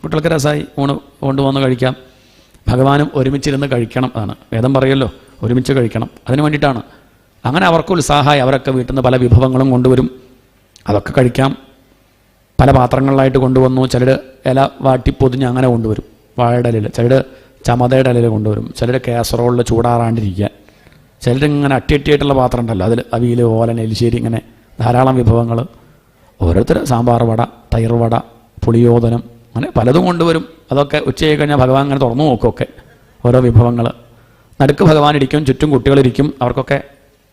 കുട്ടികൾക്ക് രസമായി ഊണ് കൊണ്ടുവന്ന് കഴിക്കാം. ഭഗവാനും ഒരുമിച്ചിരുന്ന് കഴിക്കണം. അതാണ് വേദം പറയുമല്ലോ, ഒരുമിച്ച് കഴിക്കണം. അതിന് വേണ്ടിയിട്ടാണ്. അങ്ങനെ അവർക്ക് ഉത്സാഹമായി അവരൊക്കെ വീട്ടിൽ നിന്ന് പല വിഭവങ്ങളും കൊണ്ടുവരും. അതൊക്കെ കഴിക്കാം. പല പാത്രങ്ങളിലായിട്ട് കൊണ്ടുവന്നു. ചിലർ ഇല വാട്ടി പൊതിഞ്ഞ് അങ്ങനെ കൊണ്ടുവരും, വാഴയുടെ ഇലയിൽ. ചിലർ ചമതയുടെ ഇലയിൽ കൊണ്ടുവരും. ചിലർ കാസറോളിൽ ചൂടാറാണ്ടിരിക്കാൻ. ചിലരിങ്ങനെ അട്ടിയായിട്ടുള്ള പാത്രം ഉണ്ടല്ലോ, അതിൽ അവിയൽ, ഓലൻ, എലിശ്ശേരി, ഇങ്ങനെ ധാരാളം വിഭവങ്ങൾ. ഓരോരുത്തർ സാമ്പാർ വട, തൈർ വട, പുളിയോദനം, അങ്ങനെ പലതും കൊണ്ടുവരും. അതൊക്കെ ഉച്ചയായി കഴിഞ്ഞാൽ ഭഗവാൻ അങ്ങനെ തുറന്നു നോക്കുമൊക്കെ ഓരോ വിഭവങ്ങൾ. നടുക്ക് ഭഗവാൻ ഇരിക്കും, ചുറ്റും കുട്ടികളിരിക്കും. അവർക്കൊക്കെ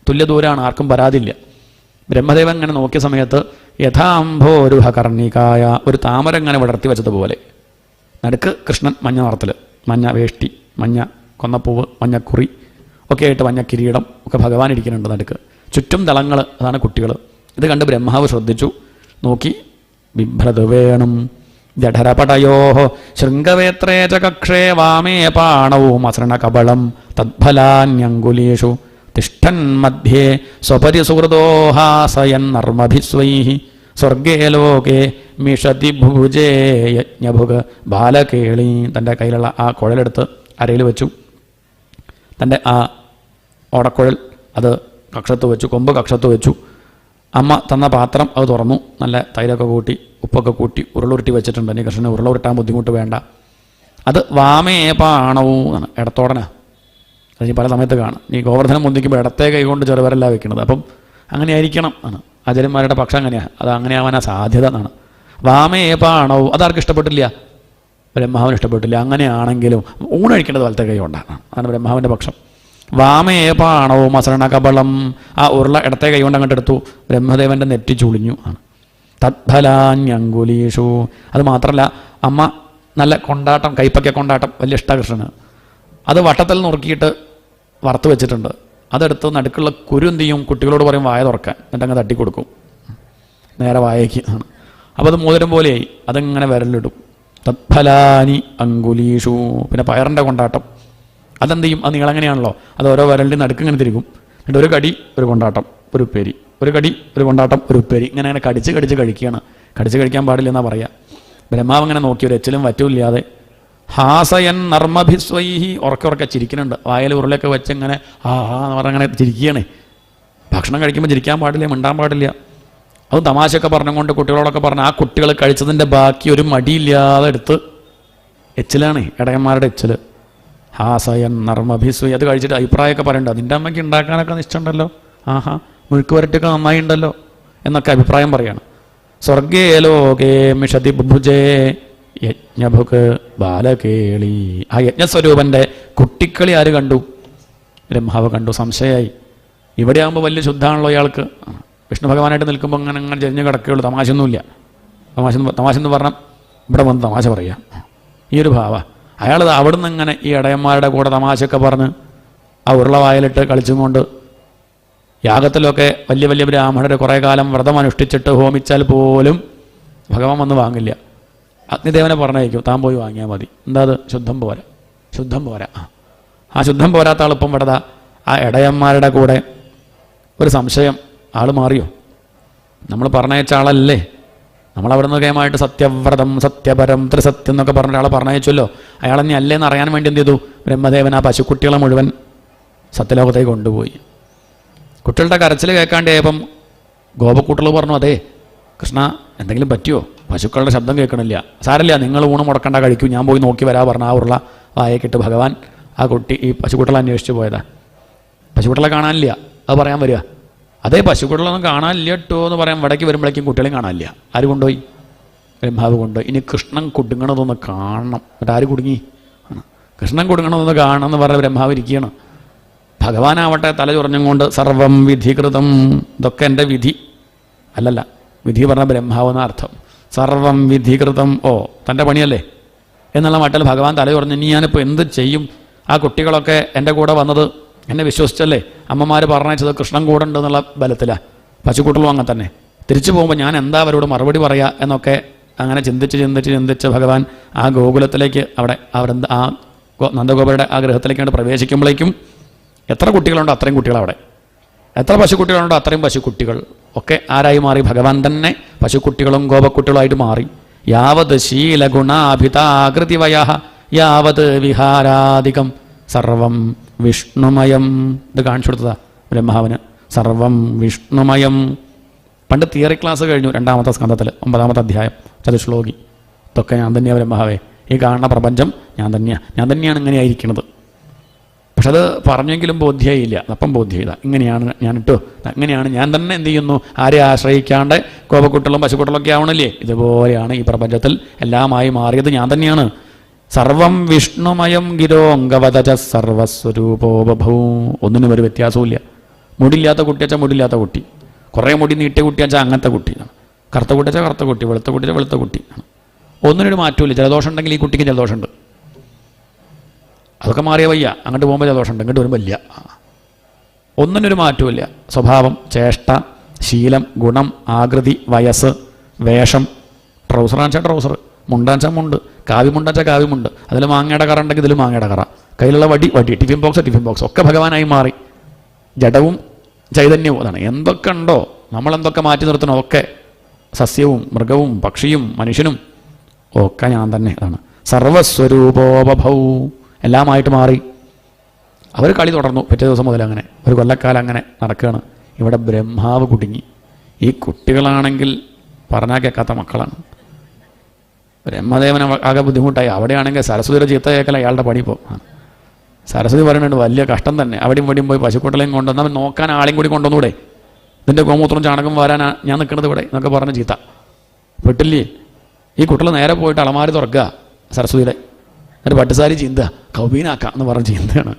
തുല്യ ദൂരമാണ്, ആർക്കും പരാതിയില്ല. ബ്രഹ്മദേവൻ ഇങ്ങനെ നോക്കിയ സമയത്ത് യഥാംഭോരുഹ കർണികായ, ഒരു താമര ഇങ്ങനെ വിടർത്തി വെച്ചതുപോലെ. നടുക്ക് കൃഷ്ണൻ മഞ്ഞ നിറത്തിൽ, മഞ്ഞ വേഷ്ടി, മഞ്ഞ കൊന്നപ്പൂവ്, മഞ്ഞക്കുറി ഒക്കെ ആയിട്ട് മഞ്ഞ കിരീടം ഒക്കെ ഭഗവാൻ ഇരിക്കുന്നുണ്ട് നടുക്ക്. ചുറ്റും ദളങ്ങൾ, അതാണ് കുട്ടികൾ. ഇത് കണ്ട് ബ്രഹ്മാവ് ശ്രദ്ധിച്ചു, നോക്കി. ബിഭ്രത് വേണം ജഠരപടയോ ശൃംഗവേത്രേ ച കക്ഷേ വാമേ പാണൗ മസൃണ കബളം തദ്ഫലാന്യങ്കുലീഷു തിഷ്ഠൻ മധ്യേ സ്വപരിസുഹൃദോ ഹാസയൻ നർമ്മഭിസ്വൈഃ സ്വർഗേ ലോകേ മിഷതി ഭുജേ യജ്ഞഭുഗ് ബാലകേളി. തൻ്റെ കയ്യിലുള്ള ആ കുഴലെടുത്ത് അരയിൽ വെച്ചു. തൻ്റെ ആ ഓടക്കുഴൽ അത് കക്ഷത്ത് വെച്ചു, കൊമ്പ് കക്ഷത്ത് വെച്ചു. അമ്മ തന്ന പാത്രം അത് തുറന്നു. നല്ല തൈരൊക്കെ കൂട്ടി, ഉപ്പൊക്കെ കൂട്ടി ഉരുളുരുട്ടി വെച്ചിട്ടുണ്ട്. ഇനി കൃഷ്ണന് ഉരുളുരുട്ടാൻ ബുദ്ധിമുട്ട് വേണ്ട. അത് വാമേ പാണവും ആണ്, ഇടത്തോടനാ. അത് പല സമയത്ത് കാണാം. ഈ ഗോവർദ്ധനം മുന്തിക്കുമ്പോൾ ഇടത്തെ കൈ കൊണ്ട് ചെറുവരല്ല വെക്കുന്നത്. അപ്പം അങ്ങനെ ആയിരിക്കണം ആണ് ആചാര്യന്മാരുടെ പക്ഷം. അങ്ങനെയാണ്, അത് അങ്ങനെ ആവാനാ സാധ്യത എന്നാണ്. വാമേ പാണവും അതാർക്കും ഇഷ്ടപ്പെട്ടില്ല, ബ്രഹ്മാവിന് ഇഷ്ടപ്പെട്ടില്ല. അങ്ങനെയാണെങ്കിലും ഊണ് കഴിക്കേണ്ടത് വലത്തെ കൈ കൊണ്ടാണ്, അതാണ് ബ്രഹ്മാവിൻ്റെ പക്ഷം. വാമേ പാണവും മസരണ കബളം, ആ ഉരുള ഇടത്തെ കൈ കൊണ്ട് അങ്ങോട്ട് എടുത്തു. ബ്രഹ്മദേവൻ്റെ നെറ്റി ചുളിഞ്ഞു ആണ്. തദ്ഫലാന്യങ്കുലീഷു. അത് മാത്രമല്ല, അമ്മ നല്ല കൊണ്ടാട്ടം, കൈപ്പക്ക കൊണ്ടാട്ടം വലിയ ഇഷ്ട കൃഷ്ണന്. അത് വട്ടത്തിൽ നുറുക്കിയിട്ട് വറുത്ത് വെച്ചിട്ടുണ്ട്. അതെടുത്ത് നടുക്കുള്ള കുരു എന്ത് ചെയ്യും, കുട്ടികളോട് പറയും വായ തുറക്കാൻ, എന്നിട്ട് അങ്ങ് തട്ടിക്കൊടുക്കും നേരെ വായയ്ക്ക് ആണ്. അപ്പോൾ അത് മോതിരം പോലെയായി. അതങ്ങനെ വിരലിടും. തദ്ഫലാനി അങ്കുലീഷു. പിന്നെ പയറിൻ്റെ കൊണ്ടാട്ടം, അതെന്ത് ചെയ്യും, അത് നീളങ്ങനെയാണല്ലോ, അത് ഓരോ വിരലിൻ്റെ നടുക്കിങ്ങനെ തിരിക്കും. എന്നിട്ട് ഒരു കടി ഒരു കൊണ്ടാട്ടം ഒരു ഉപ്പേരി, ഒരു കടി ഒരു കൊണ്ടാട്ടം ഒരു ഉപ്പേരി, ഇങ്ങനെ അങ്ങനെ കടിച്ച് കടിച്ച് കഴിക്കുകയാണ്. കടിച്ച് കഴിക്കാൻ പാടില്ല എന്നാ പറയുക. ബ്രഹ്മാവ് ഇങ്ങനെ നോക്കി, ഒരു എച്ചിലും വറ്റുമില്ലാതെ. ഹാസയൻ നർമ്മഭിസ്വൈഹി, ഉറക്കെ ചിരിക്കുന്നുണ്ട്. വായിൽ ഉരുളയൊക്കെ വെച്ച് ഇങ്ങനെ എന്ന് പറഞ്ഞ അങ്ങനെ ചിരിക്കുകയാണ്. ഭക്ഷണം കഴിക്കുമ്പോൾ ചിരിക്കാൻ പാടില്ല, മിണ്ടാൻ പാടില്ല. അത് തമാശയൊക്കെ പറഞ്ഞുകൊണ്ട് കുട്ടികളോടൊക്കെ പറഞ്ഞ് ആ കുട്ടികൾ കഴിച്ചതിൻ്റെ ബാക്കി ഒരു മടിയില്ലാതെ എടുത്ത് എച്ചിലാണ്, ഇടയന്മാരുടെ എച്ചിൽ. ഹാസയൻ നർമ്മഭിസ്വൈ. അത് കഴിച്ചിട്ട് അഭിപ്രായമൊക്കെ പറയണ്ട, നിൻ്റെ അമ്മയ്ക്ക് ഉണ്ടാക്കാനൊക്കെ നിശ്ചയമുണ്ടല്ലോ, ആഹാ മുഴുക്ക് വരട്ടൊക്കെ നന്നായി ഉണ്ടല്ലോ എന്നൊക്കെ അഭിപ്രായം പറയാണ്. സ്വർഗേ ലോകേ മിഷതി ബുഭുജേ യജ്ഞഭുഗ് ബാലകേളി. ആ യജ്ഞസ്വരൂപൻ്റെ കുട്ടിക്കളി ആര് കണ്ടു? ബ്രഹ്മാവ് കണ്ടു. സംശയമായി. ഇവിടെ ആകുമ്പോൾ വലിയ ശുദ്ധമാണല്ലോ ഇയാൾക്ക്. വിഷ്ണു ഭഗവാനായിട്ട് നിൽക്കുമ്പോൾ അങ്ങനെ അങ്ങനെ ചെരിഞ്ഞ് കിടക്കുകയുള്ളൂ, തമാശയൊന്നുമില്ല. തമാശ എന്ന് പറഞ്ഞാൽ ഇവിടെ വന്ന് തമാശ പറയാം, ഈ ഒരു ഭാവ. അയാൾ അവിടെ നിന്ന് ഇങ്ങനെ ഈ ഇടയന്മാരുടെ കൂടെ തമാശയൊക്കെ പറഞ്ഞ് ആ ഉരുള വായിലിട്ട് കളിച്ചും കൊണ്ട്, യാഗത്തിലൊക്കെ വലിയ വലിയ ബ്രാഹ്മണർ കുറേ കാലം വ്രതം അനുഷ്ഠിച്ചിട്ട് ഹോമിച്ചാൽ പോലും ഭഗവാൻ വന്ന് വാങ്ങില്ല. അഗ്നിദേവനെ പറഞ്ഞയക്കും, താൻ പോയി വാങ്ങിയാൽ മതി. എന്താ അത്? ശുദ്ധം പോരാ, ശുദ്ധം പോരാ. ആ ശുദ്ധം പോരാത്ത ആളിപ്പം ഇവിടെ ആ ഇടയന്മാരുടെ കൂടെ. ഒരു സംശയം, ആൾ മാറിയോ? നമ്മൾ പറഞ്ഞയച്ച ആളല്ലേ? നമ്മളവിടെ നിന്ന് കേമായിട്ട് സത്യവ്രതം സത്യപരം ത്രിസത്യം എന്നൊക്കെ പറഞ്ഞ ഒരാളെ പറഞ്ഞയച്ചല്ലോ. അയാളെന്നെ അല്ലേന്ന് അറിയാൻ വേണ്ടി എന്ത് ചെയ്തു? ബ്രഹ്മദേവൻ ആ പശുക്കുട്ടികളെ മുഴുവൻ സത്യലോകത്തേക്ക് കൊണ്ടുപോയി. കുട്ടികളുടെ കരച്ചിൽ കേൾക്കാണ്ടായപ്പം ഗോപക്കൂട്ടുകൾ പറഞ്ഞു, അതെ കൃഷ്ണ എന്തെങ്കിലും പറ്റിയോ? പശുക്കളുടെ ശബ്ദം കേൾക്കണില്ല. സാരമില്ല, നിങ്ങൾ ഊണ് മുടക്കണ്ട, കഴിക്കൂ, ഞാൻ പോയി നോക്കി വരാ പറഞ്ഞ ആ ഉരുള വായക്കിട്ട് ഭഗവാൻ ആ കുട്ടി ഈ പശുക്കുട്ടികളെ അന്വേഷിച്ച് പോയതാ. പശുക്കുട്ടികളെ കാണാനില്ല, അത് പറയാൻ വരിക. അതേ പശുക്കുട്ടികളൊന്നും കാണാനില്ല കേട്ടോ എന്ന് പറയാൻ വടക്ക് വരുമ്പോഴേക്കും കുട്ടികളെയും കാണാനില്ല. ആര് കൊണ്ടുപോയി? ബ്രഹ്മാവ് കൊണ്ടുപോയി. ഇനി കൃഷ്ണൻ കുടുങ്ങണതൊന്ന് കാണണം. എന്നിട്ട് ആര് കുടുങ്ങി? കൃഷ്ണൻ കുടുങ്ങണതൊന്ന് കാണണം എന്ന് പറഞ്ഞ ബ്രഹ്മാവ് ഇരിക്കുകയാണ്. ഭഗവാനാവട്ടെ തല ചൊറഞ്ഞും കൊണ്ട് സർവം വിധികൃതം, ഇതൊക്കെ എൻ്റെ വിധി. അല്ലല്ല, വിധി പറഞ്ഞ ബ്രഹ്മാവ് എന്ന അർത്ഥം. സർവം വിധികൃതം, ഓ തൻ്റെ പണിയല്ലേ എന്നുള്ള മട്ടിൽ ഭഗവാൻ തല ചൊറഞ്ഞു. ഇനി ഞാനിപ്പോൾ എന്ത് ചെയ്യും? ആ കുട്ടികളൊക്കെ എൻ്റെ കൂടെ വന്നത് എന്നെ വിശ്വസിച്ചല്ലേ, അമ്മമാർ പറഞ്ഞയച്ചത് കൃഷ്ണൻ കൂടെ ഉണ്ട് എന്നുള്ള ബലത്തിലാണ്. പശുക്കുട്ടികളും അങ്ങനെ തന്നെ. തിരിച്ചു പോകുമ്പോൾ ഞാൻ എന്താ അവരോട് മറുപടി പറയുക എന്നൊക്കെ അങ്ങനെ ചിന്തിച്ച് ഭഗവാൻ ആ ഗോകുലത്തിലേക്ക് അവിടെ ആ നന്ദഗോപരുടെ ആ ഗൃഹത്തിലേക്കാണ് പ്രവേശിക്കുമ്പോഴേക്കും എത്ര കുട്ടികളുണ്ടോ അത്രയും കുട്ടികളവിടെ, എത്ര പശുക്കുട്ടികളുണ്ടോ അത്രയും പശുക്കുട്ടികൾ ഒക്കെ ആരായി മാറി? ഭഗവാൻ തന്നെ പശുക്കുട്ടികളും ഗോപക്കുട്ടികളുമായിട്ട് മാറി. യാവത് ശീലഗുണാഭിതാകൃതിവയഃ യാവത് വിഹാരാദികം സർവം വിഷ്ണുമയം. ഇത് കാണിച്ചു കൊടുത്തതാ ബ്രഹ്മാവിന്. സർവം വിഷ്ണുമയം. പണ്ട് തിയറി ക്ലാസ് കഴിഞ്ഞു 2ാമത്തെ സ്കന്ധത്തിൽ 9ാമത്തെ അധ്യായം ചതുശ്ലോകി. ഇതൊക്കെ ഞാൻ തന്നെയാണ് ബ്രഹ്മാവേ, ഈ കാണുന്ന പ്രപഞ്ചം ഞാൻ തന്നെയാണ് ഇങ്ങനെ ആയിരിക്കുന്നത്. പക്ഷെ അത് പറഞ്ഞെങ്കിലും ബോധ്യമായില്ല. അപ്പം ബോധ്യത ഇങ്ങനെയാണ് ഞാനിട്ടോ, അങ്ങനെയാണ് ഞാൻ തന്നെ എന്ത് ചെയ്യുന്നു, ആരെ ആശ്രയിക്കാണ്ട് കോപക്കുട്ടലും പശുക്കുട്ടലൊക്കെ ആവണല്ലേ, ഇതുപോലെയാണ് ഈ പ്രപഞ്ചത്തിൽ എല്ലാമായി മാറിയത് ഞാൻ തന്നെയാണ്. സർവം വിഷ്ണുമയം ഗിരോംഗവദജ സർവസ്വരൂപോ ബഭൂ. ഒന്നിനും ഒരു വ്യത്യാസവും. മുടിയില്ലാത്ത കുട്ടിയച്ചാൽ മുടിയില്ലാത്ത കുട്ടി, കുറേ മുടി നീട്ടിയ കുട്ടിയാച്ചാൽ അങ്ങനത്തെ കുട്ടിയാണ്, കറുത്ത കുട്ടിയാച്ചാൽ കറുത്ത കുട്ടി, വെളുത്ത കുട്ടിയാച്ചാൽ വെളുത്ത കുട്ടി. ഒന്നിനൊരു മാറ്റമില്ല. ജലദോഷം ഉണ്ടെങ്കിൽ ഈ കുട്ടിക്ക് ജലദോഷമുണ്ട്, അതൊക്കെ മാറിയ വയ്യ. അങ്ങോട്ട് പോകുമ്പോൾ ജലദോഷമുണ്ട്, ഇങ്ങോട്ട് വരുമ്പോൾ ഇല്ല. ഒന്നിനൊരു മാറ്റമില്ല. സ്വഭാവം, ചേഷ്ട, ശീലം, ഗുണം, ആകൃതി, വയസ്സ്, വേഷം, ട്രൗസറാണെച്ചാൽ ട്രൗസർ, മുണ്ടാച്ചാൽ മുണ്ട്, കാവ്യമുണ്ടാച്ചാൽ കാവ്യമുണ്ട്, അതിൽ മാങ്ങയുടെ കറ ഉണ്ടെങ്കിൽ ഇതിൽ മാങ്ങയുടെ കറ, കയ്യിലുള്ള വടി, ടിഫിൻ ബോക്സ് ഒക്കെ ഭഗവാനായി മാറി. ജഡവും ചൈതന്യവും അതാണ്. എന്തൊക്കെ ഉണ്ടോ നമ്മളെന്തൊക്കെ മാറ്റി നിർത്തണോ ഒക്കെ, സസ്യവും മൃഗവും പക്ഷിയും മനുഷ്യനും ഒക്കെ ഞാൻ തന്നെ. അതാണ് സർവസ്വരൂപോപഭൗ. എല്ലാമായിട്ട് മാറി. അവർ കളി തുടർന്നു. പിറ്റേ ദിവസം മുതൽ അങ്ങനെ ഒരു കൊല്ലക്കാലം അങ്ങനെ നടക്കുകയാണ്. ഇവിടെ ബ്രഹ്മാവ് കുടുങ്ങി. ഈ കുട്ടികളാണെങ്കിൽ പറഞ്ഞാൽ കേൾക്കാത്ത മക്കളാണ്. ബ്രഹ്മദേവൻ ആകെ ബുദ്ധിമുട്ടായി. അവിടെയാണെങ്കിൽ സരസ്വതിയുടെ ചീത്ത കേൾക്കല അയാളുടെ പണി. ഇപ്പോൾ സരസ്വതി പറയുന്നുണ്ട് വലിയ കഷ്ടം തന്നെ, അവിടെയും ഇവിടെയും പോയി പശുക്കുട്ടലെയും കൊണ്ടുവന്നാൽ നോക്കാൻ ആളെയും കൂടി കൊണ്ടുവന്നൂടെ, ഇതിൻ്റെ ഗോമൂത്രം ചാണകം വരാനാ ഞാൻ നിൽക്കുന്നത് ഇവിടെ എന്നൊക്കെ പറഞ്ഞ് ചീത്ത വിട്ടില്ലേ. ഈ കുട്ടികൾ നേരെ പോയിട്ട് അളമാരി തുറക്കുക സരസ്വതിയുടെ, എന്നിട്ട് പട്ടുസാരി ചീന്തുക, കൗബീനാക്കുക എന്ന് പറഞ്ഞ് ചീന്തയാണ്.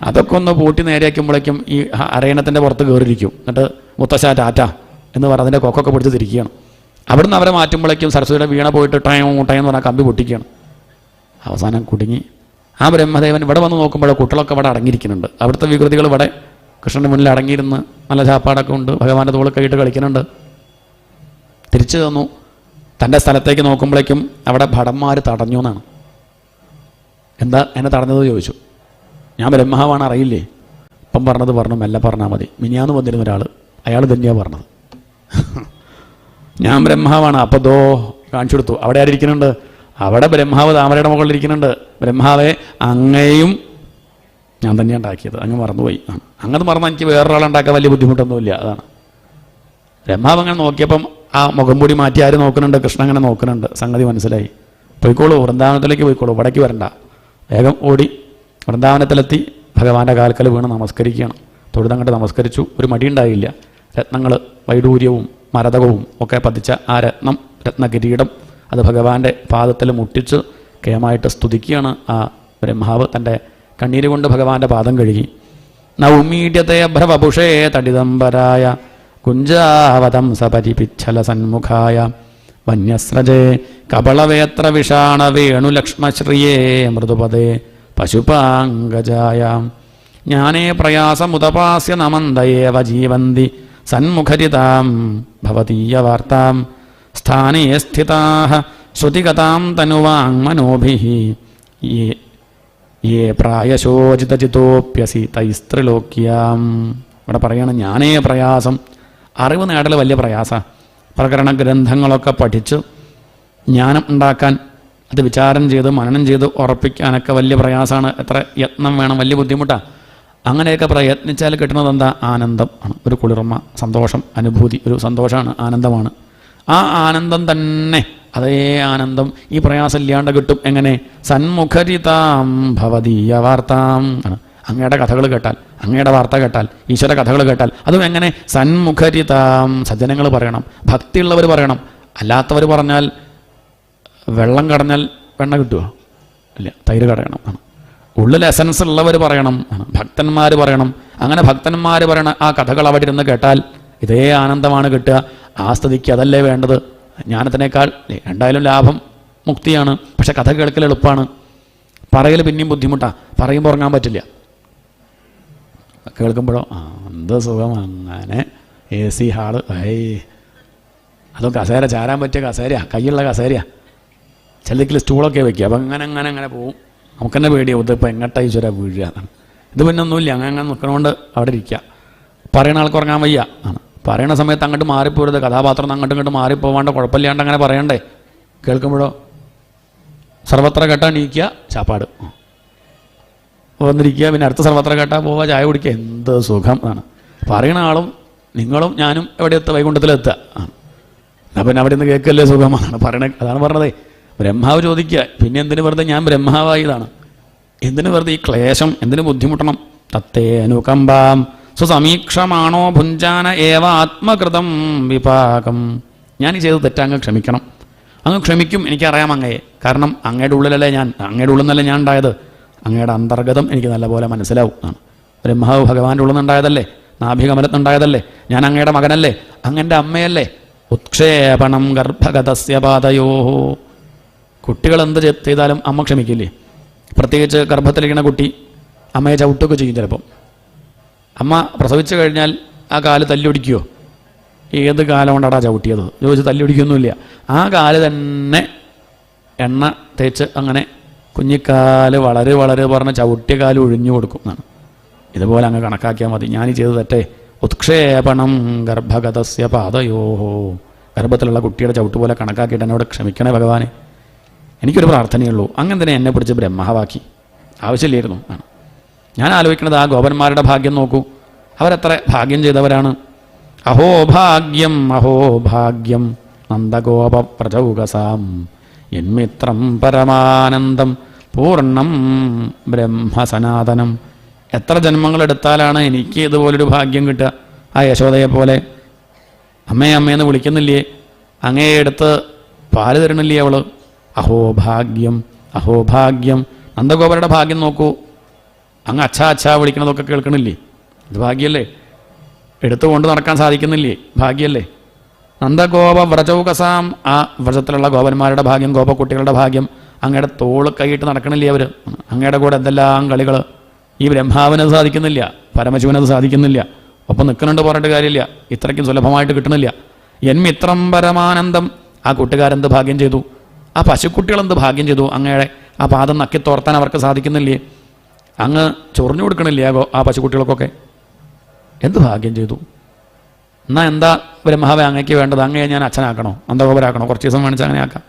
അതൊക്കെ ഒന്ന് പൂട്ടി നേരെയാക്കുമ്പോഴേക്കും ഈ അരയണത്തിൻ്റെ പുറത്ത് കയറിയിരിക്കും. എന്നിട്ട് മുത്തശ്ശ ടാറ്റ എന്ന് പറഞ്ഞ് അതിൻ്റെ കൊക്കൊക്കെ പിടിച്ച് തിരിക്കുകയാണ്. അവിടുന്ന് അവരെ മാറ്റുമ്പോഴേക്കും സരസ്വതിയുടെ വീണ പോയിട്ട് ടയെന്ന് പറഞ്ഞാൽ കമ്പി പൊട്ടിക്കുകയാണ്. അവസാനം കുടുങ്ങി. ആ ബ്രഹ്മദേവൻ ഇവിടെ വന്ന് നോക്കുമ്പോൾ കുട്ടികളൊക്കെ ഇവിടെ അടങ്ങിയിരിക്കുന്നുണ്ട്. അവിടുത്തെ വികൃതികൾ ഇവിടെ കൃഷ്ണൻ്റെ മുന്നിൽ അടങ്ങിയിരുന്ന് നല്ല ചാപ്പാടൊക്കെ ഉണ്ട്, ഭഗവാന്റെ തോളൊക്കെ ഇട്ട് കളിക്കുന്നുണ്ട്. തിരിച്ചു തന്നു. തൻ്റെ സ്ഥലത്തേക്ക് നോക്കുമ്പോഴേക്കും അവിടെ ഭടന്മാർ തടഞ്ഞു എന്നാണ്. എന്താ എന്നെ തടഞ്ഞത് ചോദിച്ചു. ഞാൻ ബ്രഹ്മാവാണ്, അറിയില്ലേ? ഇപ്പം പറഞ്ഞത് പറഞ്ഞു, മെല്ലെ പറഞ്ഞാൽ മതി. മിനിയാന്ന് വന്നിരുന്ന ഒരാൾ, അയാൾ തന്നെയാണ് പറഞ്ഞത്. ഞാൻ ബ്രഹ്മാവാണ്. അപ്പോൾ ദോ കാണിച്ചു കൊടുത്തു. അവിടെ ആരിയ്ക്കുന്നുണ്ട്? അവിടെ ബ്രഹ്മാവ് താമരയുടെ മുകളിൽ ഇരിക്കുന്നുണ്ട്. ബ്രഹ്മാവെ അങ്ങയും ഞാൻ തന്നെയാണ് ഉണ്ടാക്കിയത്, അങ്ങ് മറന്നുപോയി. അങ്ങനെ മറന്നാൽ എനിക്ക് വേറൊരാളുണ്ടാക്കാൻ വലിയ ബുദ്ധിമുട്ടൊന്നുമില്ല. അതാണ് ബ്രഹ്മാവ്. അങ്ങനെ നോക്കിയപ്പം ആ മുഖം കൂടി മാറ്റി ആര് നോക്കുന്നുണ്ട്? കൃഷ്ണൻ അങ്ങനെ നോക്കുന്നുണ്ട്. സംഗതി മനസ്സിലായി. പോയിക്കോളൂ, വൃന്ദാവനത്തിലേക്ക് പോയിക്കോളൂ, ഇവിടേക്ക് വരണ്ട. വേഗം ഓടി വൃന്ദാവനത്തിലെത്തി ഭഗവാന്റെ കാൽക്കൽ വീണ് നമസ്കരിക്കുകയാണ്. തൊഴുതങ്ങോട്ട് നമസ്കരിച്ചു. ഒരു മടിയുണ്ടായില്ല. രത്നങ്ങൾ, വൈഡൂര്യവും മരതകവും ഒക്കെ പതിച്ച ആ രത്നകിരീടം അത് ഭഗവാന്റെ പാദത്തിൽ മുട്ടിച്ച് കേമായിട്ട് സ്തുതിക്കുകയാണ് ആ ബ്രഹ്മാവ്. തൻ്റെ കണ്ണീര് കൊണ്ട് ഭഗവാന്റെ പാദം കഴുകി. നൗമീഡ്യത്തെ ഭ്രവപുഷേ തടിദംബരായ കുഞ്ചാവതം സപരിപിച്ഛല സന്മുഖായ വന്യസ്രജേ കപളവേത്ര വിഷാണ വേണുലക്ഷ്മശ്രിയേ മൃദുപദേ പശുപാങ്കജായ ജ്ഞാനേ പ്രയാസമുദപാസ്യ നമന്ദയേവ ജീവന്തി സന്മുഖരിതാം ഭവതീയവാർത്താം സ്ഥാനേ സ്ഥിതാഃ ശ്രുതിഗതാം തനുവാങ്മനോഭിഃ യേ പ്രായശോചിതചിതോപ്യസി തൈസ്ത്രിലോക്യാം. ഇവിടെ പറയണം ജ്ഞാനേ പ്രയാസം. അറിവ് നേടൽ വലിയ പ്രയാസമാണ്. പ്രകരണ ഗ്രന്ഥങ്ങളൊക്കെ പഠിച്ച് ജ്ഞാനം ഉണ്ടാക്കാൻ, അത് വിചാരം ചെയ്ത് മനനം ചെയ്ത് ഉറപ്പിക്കാനൊക്കെ വലിയ പ്രയാസമാണ്. എത്ര യത്നം വേണം, വലിയ ബുദ്ധിമുട്ടാണ്. അങ്ങനെയൊക്കെ പ്രയത്നിച്ചാൽ കിട്ടുന്നത് എന്താ? ആനന്ദം ആണ്. ഒരു കുളിർമ, സന്തോഷം, അനുഭൂതി, ഒരു സന്തോഷമാണ്, ആനന്ദമാണ്. ആ ആനന്ദം തന്നെ, അതേ ആനന്ദം ഈ പ്രയാസം ഇല്ലാണ്ട് കിട്ടും. എങ്ങനെ? സന്മുഖരിതാം ഭവതീയ വാർത്താം ആണ്. അങ്ങയുടെ കഥകൾ കേട്ടാൽ, അങ്ങയുടെ വാർത്ത കേട്ടാൽ, ഈശ്വര കഥകൾ കേട്ടാൽ, അതും എങ്ങനെ? സന്മുഖരിതാം. സജ്ജനങ്ങൾ പറയണം, ഭക്തിയുള്ളവർ പറയണം. അല്ലാത്തവർ പറഞ്ഞാൽ വെള്ളം കടഞ്ഞാൽ വെണ്ണ കിട്ടുമോ? ഇല്ല, തൈര് കടയണം ആണ്. ഉള്ളിൽ എസൻസ് ഉള്ളവർ പറയണം ആണ്. ഭക്തന്മാർ പറയണം. അങ്ങനെ ഭക്തന്മാർ പറയണ ആ കഥകൾ അവിടെ ഇരുന്ന് കേട്ടാൽ ഇതേ ആനന്ദമാണ് കിട്ടുക. ആ സ്ഥിതിക്ക് അതല്ലേ വേണ്ടത്? ജ്ഞാനത്തിനേക്കാൾ എന്തായാലും ലാഭം മുക്തിയാണ്. പക്ഷെ കഥ കേൾക്കൽ എളുപ്പമാണ്, പറയൽ പിന്നെയും ബുദ്ധിമുട്ടാണ്. പറയുമ്പോൾ ഉറങ്ങാൻ പറ്റില്ല. കേൾക്കുമ്പോഴോ എന്ത് സുഖം, അങ്ങനെ AC ഹാള്, അതും കസേര, ചാരാൻ പറ്റിയ കസേരയാണ്, കയ്യുള്ള കസേരയാണ്. ചിലതിൽ സ്റ്റൂളൊക്കെ വയ്ക്കുക. അപ്പം അങ്ങനെ പോവും. നമുക്ക് തന്നെ പേടിയാവും, ഇതിപ്പോൾ എങ്ങോട്ടാ ഈശ്വര വീഴുക എന്നാണ്. ഇത് പിന്നെ ഒന്നുമില്ല, അങ്ങനെ നിൽക്കണോണ്ട് അവിടെ ഇരിക്കുക. പറയണ ആൾക്ക് ഉറങ്ങാൻ വയ്യ ആണ്. പറയണ സമയത്ത് അങ്ങോട്ട് മാറിപ്പോരുത്. കഥാപാത്രം അങ്ങോട്ടും ഇങ്ങോട്ട് മാറിപ്പോവാണ്ട് കുഴപ്പമില്ലാണ്ട് അങ്ങനെ പറയണ്ടേ. കേൾക്കുമ്പോഴോ സർവത്ര കേട്ടാ നീക്കുക ചാപ്പാട്, വന്നിരിക്കുക, പിന്നെ അടുത്ത സർവത്ര കേട്ടാ പോവുക, ചായ കുടിക്കുക. എന്ത് സുഖം ആണ്. പറയണ ആളും നിങ്ങളും ഞാനും എവിടെ എത്തുക? വൈകുണ്ഠത്തിലെത്തുക. എന്നാൽ പിന്നെ അവിടെ നിന്ന് കേൾക്കല്ലേ സുഖമാണ് പറയണ. അതാണ് പറഞ്ഞതേ, ബ്രഹ്മാവ് ചോദിക്കുക പിന്നെ എന്തിനു വെറുതെ ഞാൻ ബ്രഹ്മാവായതാണ്, എന്തിനു വെറുതെ ഈ ക്ലേശം, എന്തിനു ബുദ്ധിമുട്ടണം? തത്തേ അനുകമ്പാം സ്വസമീക്ഷമാണോ ഭുഞ്ചാന ഏവ ആത്മകൃതം വിപാകം. ഞാൻ ഈ ചെയ്ത് തെറ്റങ്ങ് ക്ഷമിക്കണം. അങ്ങ് ക്ഷമിക്കും, എനിക്കറിയാം അങ്ങയെ. കാരണം അങ്ങയുടെ ഉള്ളിലല്ലേ ഞാൻ, അങ്ങയുടെ ഉള്ളിൽ നിന്നല്ലേ ഞാൻ ഉണ്ടായത്. അങ്ങയുടെ അന്തർഗതം എനിക്ക് നല്ലപോലെ മനസ്സിലാവും ആണ്. ബ്രഹ്മാവ് ഭഗവാന്റെ ഉള്ളിൽ നിന്നുണ്ടായതല്ലേ, നാഭികമലത്തുണ്ടായതല്ലേ, ഞാൻ അങ്ങയുടെ മകനല്ലേ, അങ്ങൻ്റെ അമ്മയല്ലേ. ഉത്ക്ഷേപണം ഗർഭഗതസ്യ പാതയോ. കുട്ടികൾ എന്ത് ചെയ്താലും അമ്മ ക്ഷമിക്കില്ലേ? പ്രത്യേകിച്ച് ഗർഭത്തിലിരിക്കുന്ന കുട്ടി അമ്മയെ ചവിട്ടുകയൊക്കെ ചെയ്യും. ചിലപ്പം അമ്മ പ്രസവിച്ചു കഴിഞ്ഞാൽ ആ കാല് തല്ലിയൊടിക്കുമോ? ഏത് കാലം കൊണ്ടാടാ ചവിട്ടിയത് ചോദിച്ച് തല്ലിയൊടിക്കൊന്നുമില്ല. ആ കാല് തന്നെ എണ്ണ തേച്ച് അങ്ങനെ കുഞ്ഞിക്കാല് വളരെ വളരെ പറഞ്ഞ് ചവിട്ടിയ കാല് ഒഴിഞ്ഞു കൊടുക്കും എന്നാണ്. ഇതുപോലെ അങ്ങ് കണക്കാക്കിയാൽ മതി. ഞാനീ ചെയ്ത് തെറ്റേ. ഉത്ക്ഷേപണം ഗർഭഗതസ്യ പാതയോഹോ. ഗർഭത്തിലുള്ള കുട്ടിയുടെ ചവിട്ട് പോലെ കണക്കാക്കിയിട്ട് എന്നോട് ക്ഷമിക്കണേ ഭഗവാനെ. എനിക്കൊരു പ്രാർത്ഥനയുള്ളൂ, അങ്ങനെ തന്നെ എന്നെ പിടിച്ച് ബ്രഹ്മാവാക്കി. ആവശ്യമില്ലായിരുന്നു ആണ്. ഞാൻ ആലോചിക്കുന്നത് ആ ഗോപന്മാരുടെ ഭാഗ്യം നോക്കൂ. അവരെത്ര ഭാഗ്യം ചെയ്തവരാണ്. അഹോ ഭാഗ്യം അഹോ ഭാഗ്യം നന്ദഗോപ പ്രചൗകസാം യന്മിത്രം പരമാനന്ദം പൂർണ്ണം ബ്രഹ്മസനാതനം. എത്ര ജന്മങ്ങളെടുത്താലാണ് എനിക്ക് ഇതുപോലൊരു ഭാഗ്യം കിട്ടുക? ആ യശോദയെ പോലെ അമ്മയെ അമ്മയെന്ന് വിളിക്കുന്നില്ലേ? അങ്ങയെ എടുത്ത് പാല് തരണില്ലേ അവള്? അഹോ ഭാഗ്യം അഹോ ഭാഗ്യം. നന്ദഗോപരുടെ ഭാഗ്യം നോക്കൂ. അങ്ങ് അച്ഛാ അച്ഛാ വിളിക്കണതൊക്കെ കേൾക്കണില്ലേ? ഇത് ഭാഗ്യല്ലേ? എടുത്തുകൊണ്ട് നടക്കാൻ സാധിക്കുന്നില്ലേ? ഭാഗ്യല്ലേ? നന്ദഗോപ വ്രജൗകസാം. ആ വ്രജത്തിലുള്ള ഗോപന്മാരുടെ ഭാഗ്യം, ഗോപക്കുട്ടികളുടെ ഭാഗ്യം. അങ്ങയുടെ തോള് കൈയിട്ട് നടക്കണില്ലേ അവർ? അങ്ങയുടെ കൂടെ എന്തെല്ലാം കളികൾ. ഈ ബ്രഹ്മാവിനത് സാധിക്കുന്നില്ല, പരമശിവനത് സാധിക്കുന്നില്ല. ഒപ്പം നിൽക്കുന്നുണ്ട് പറഞ്ഞിട്ട് കാര്യമില്ല, ഇത്രയ്ക്കും സുലഭമായിട്ട് കിട്ടണില്ല. എന്മിത്രം പരമാനന്ദം. ആ കൂട്ടുകാരെന്ത് ഭാഗ്യം ചെയ്തു, ആ പശുക്കുട്ടികളെന്ത് ഭാഗ്യം ചെയ്തു. അങ്ങയുടെ ആ പാദം നക്കിത്തോർത്താൻ അവർക്ക് സാധിക്കുന്നില്ലേ? അങ്ങ് ചൊറിഞ്ഞു കൊടുക്കണില്ലേ ആ പശുക്കുട്ടികൾക്കൊക്കെ? എന്ത് ഭാഗ്യം ചെയ്തു. എന്നാൽ എന്താ ബ്രഹ്മാവെ അങ്ങയ്ക്ക് വേണ്ടത്? അങ്ങയെ ഞാൻ അച്ഛനാക്കണോ, നന്ദഗോപരാക്കണോ? കുറച്ച് ദിവസം വേണിച്ച് അങ്ങനെ ആക്കാം.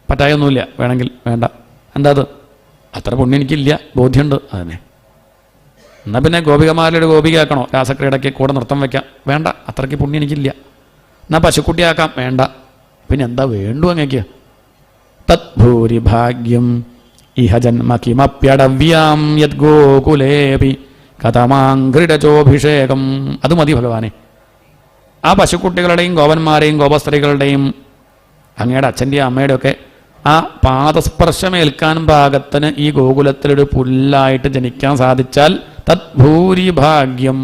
പറ്റായൊന്നുമില്ല, വേണമെങ്കിൽ വേണ്ട. എന്താ അത്? അത്ര പുണ്യം എനിക്കില്ല, ബോധ്യമുണ്ട്. അതന്നെ. എന്നാൽ പിന്നെ ഗോപികമാരുടെ ഗോപികയാക്കണോ? രാസക്രീഡയ്ക്ക് കൂടെ നൃത്തം വയ്ക്കാം. വേണ്ട, അത്രയ്ക്ക് പുണ്യം എനിക്കില്ല. എന്നാൽ പശുക്കുട്ടിയാക്കാം. വേണ്ട. പിന്നെ എന്താ വേണ്ടു അങ്ങയ്ക്ക്? തദ്ഭൂരി ഭാഗ്യം ഇഹ ജന്മ കിമപ്യടവ്യാം യത് ഗോകുലേപി കഥമാങ്കൃടചോഭിഷേകം. അത് മതി ഭഗവാനെ. ആ പശുക്കുട്ടികളുടെയും ഗോപന്മാരെയും ഗോപസ്ത്രീകളുടെയും അങ്ങയുടെ അച്ഛൻ്റെയും അമ്മയുടെയൊക്കെ ആ പാദസ്പർശമേൽക്കാൻ പാകത്തിന് ഈ ഗോകുലത്തിലൊരു പുല്ലായിട്ട് ജനിക്കാൻ സാധിച്ചാൽ തദ്ഭൂരി ഭാഗ്യം.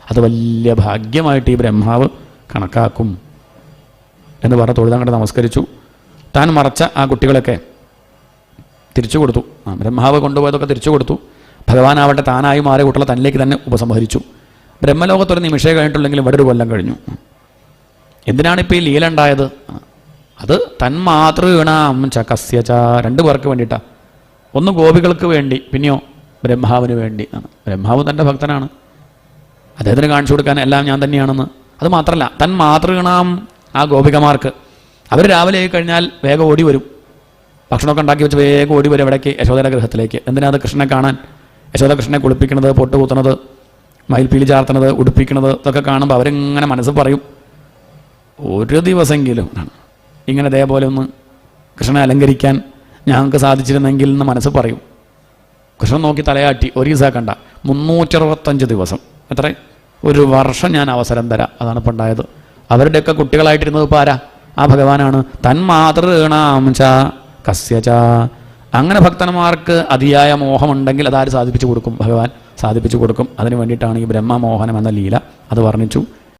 അത് വലിയ ഭാഗ്യമായിട്ട് ഈ ബ്രഹ്മാവ് കണക്കാക്കും എന്ന് പറഞ്ഞ് തൊഴുതങ്ങോട്ട് നമസ്കരിച്ചു. താൻ മറച്ച ആ കുട്ടികളൊക്കെ തിരിച്ചു കൊടുത്തു. ബ്രഹ്മാവ് കൊണ്ടുപോയതൊക്കെ തിരിച്ചു കൊടുത്തു. ഭഗവാനാവട്ടെ താനായി മാറിയ കുട്ടികളെ തന്നിലേക്ക് തന്നെ ഉപസംഹരിച്ചു. ബ്രഹ്മലോകത്തൊരു നിമിഷേ കഴിഞ്ഞിട്ടുണ്ടെങ്കിലും ഇവിടെ ഒരു കൊല്ലം കഴിഞ്ഞു. എന്തിനാണിപ്പോൾ ഈ ലീല ഉണ്ടായത്? അത് തന്മാതൃഗണാം ചകസ്യച. രണ്ടു പേർക്ക് വേണ്ടിയിട്ടാണ്. ഒന്ന് ഗോപികൾക്ക് വേണ്ടി, പിന്നെയോ ബ്രഹ്മാവിന് വേണ്ടി. ബ്രഹ്മാവ് തൻ്റെ ഭക്തനാണ്, അദ്ദേഹത്തിന് കാണിച്ചു കൊടുക്കാൻ എല്ലാം ഞാൻ തന്നെയാണെന്ന്. അത് മാത്രമല്ല, തന്മാതൃഗണാം ആ ഗോപികമാർക്ക് അവർ രാവിലെ ആയി കഴിഞ്ഞാൽ വേഗം ഓടി വരും. ഭക്ഷണമൊക്കെ ഉണ്ടാക്കി വെച്ച് വേഗം ഓടി വരും എവിടേക്ക്? യശോദയുടെ ഗൃഹത്തിലേക്ക്. എന്തിനാ? അത് കൃഷ്ണനെ കാണാൻ. യശോദ കൃഷ്ണനെ കുളിപ്പിക്കണത്, പൊട്ട് കുത്തണത്, മയിൽപ്പീലി ചാർത്തണത്, ഉടുപ്പിക്കണത് ഇതൊക്കെ കാണുമ്പോൾ അവരിങ്ങനെ മനസ്സ് പറയും, ഒരു ദിവസമെങ്കിലും ഇങ്ങനെ ഇതേപോലെ ഒന്ന് കൃഷ്ണനെ അലങ്കരിക്കാൻ ഞങ്ങൾക്ക് സാധിച്ചിരുന്നെങ്കിൽ എന്ന് മനസ്സ് പറയും. കൃഷ്ണൻ നോക്കി തലയാട്ടി. ഒരു ദിവസം കണ്ട 365 ദിവസം, എത്ര? ഒരു വർഷം ഞാൻ അവസരം തരാം. അതാണ് ഇപ്പം ഉണ്ടായത്. അവരുടെയൊക്കെ കുട്ടികളായിട്ടിരുന്നത് ഇപ്പോൾ ആരാ? ആ ഭഗവാനാണ്. തന്മാതൃഗണാം ച കസ്യച. അങ്ങനെ ഭക്തന്മാർക്ക് അതിയായ മോഹമുണ്ടെങ്കിൽ അതാര് സാധിപ്പിച്ചു കൊടുക്കും? ഭഗവാൻ സാധിപ്പിച്ചു കൊടുക്കും. അതിനു വേണ്ടിയിട്ടാണ് ഈ ബ്രഹ്മമോഹനം എന്ന ലീല. അത് വർണ്ണിച്ചു.